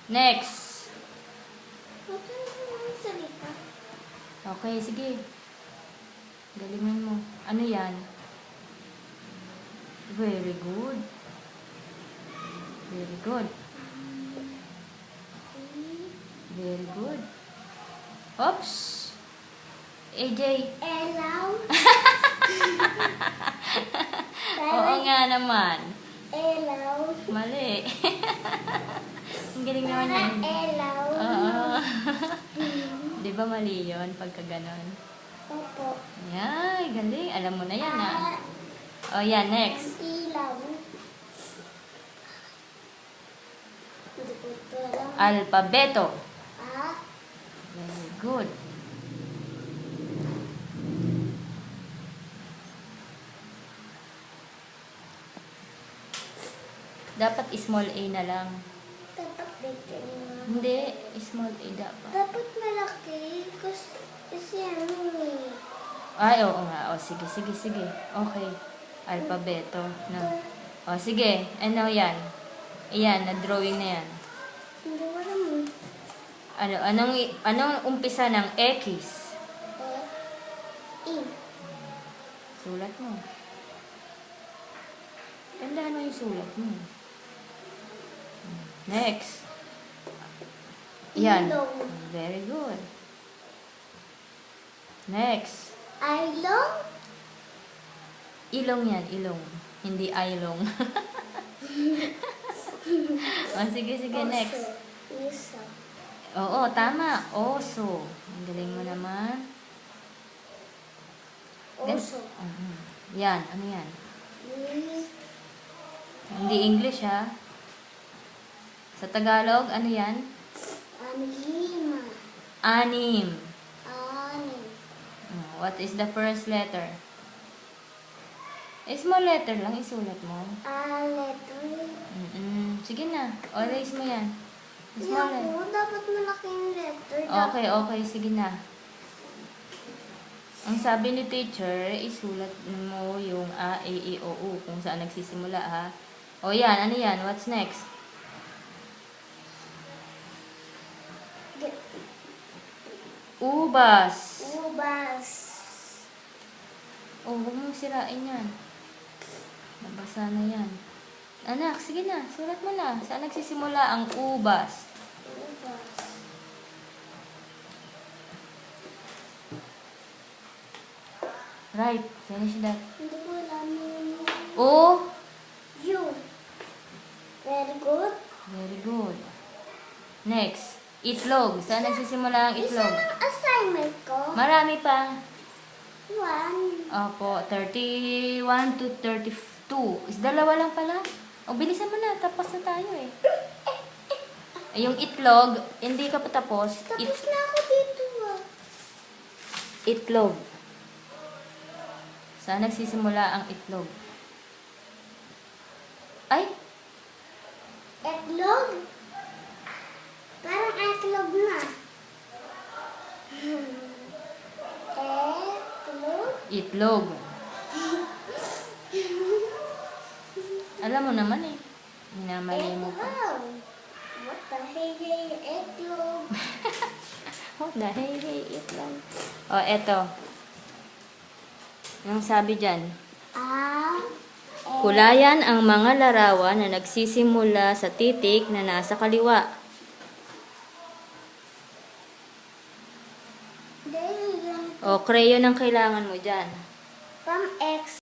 Next. Huwag ka naman salita. Okay, sige. Galingan mo. Ano yan? Very good. Very good. Very good. Oops. AJ. Elaw. Oo nga naman. Elaw. Mali. Ang galing naman yan. Elaw. Oo. Di ba mali yun pagka ganon? Opo. Yan, galing. Alam mo na yan, ha? O, yan, next. Ilaw. Alpabeto. Ah. Very good. Dapat small a na lang. Dapat bigyan mo. Hindi, small a dapat. Dapat malaki. Kasi ano eh. Ay, oo nga. O, sige, sige, sige. Okay. Alpabeto. No. O, sige. Ano yan? Ayan, na-drawing na yan. Hindi mo naman. Anong umpisa ng X? In. Sulat mo. Tandaan mo yung sulat mo. Next. Yan. Ilong. Very good. Next. Ilong. Ilong yan, ilong. Hindi aylong. O, sige, sige, next. Isa. Oo, tama. Oso. Ang galing mo naman. Oso. Yan, ano yan? Is. Hindi English, ha? Sa Tagalog, ano yan? Lima. Anim. Anim. What is the first letter? Small letter lang, isulat mo. Letter. Sige na. Erase mo yan. Small Yan letter. po, dapat malaki yung letter. Okay, okay. Sige na. Ang sabi ni teacher, isulat mo yung A, E, I, O, U kung saan nagsisimula, ha? O yan, ano yan? What's next? Ubas. Ubas. Oh, huwag mong sirain yan. Nabasa na yan. Anak, sige na. Sulat mo na. Saan nagsisimula ang ubas? Ubas. Right. Finish that. Hindi ko alam yung O. U. Very good. Very good. Next. Itlog. Saan nagsisimula ang Isa itlog? ng assignment ko. Marami pa. 1. Opo, 31 to 32. Is dalawa lang pala. O, bilisan mo na. Tapos na tayo eh. Yung itlog, hindi ka pa tapos. Tapos na ako dito ah. Itlog. Saan nagsisimula ang itlog? Ay! Etlog? Parang etlog na. Etlog? Itlog. Alam mo naman eh. Minamali mo pa. Etlog. What the hey, etlog? Oh, dahil itlog. O, eto. Anong sabi dyan? Kulayan ang mga larawan na nagsisimula sa titik na nasa kaliwa. O, crayon ang kailangan mo dyan. From X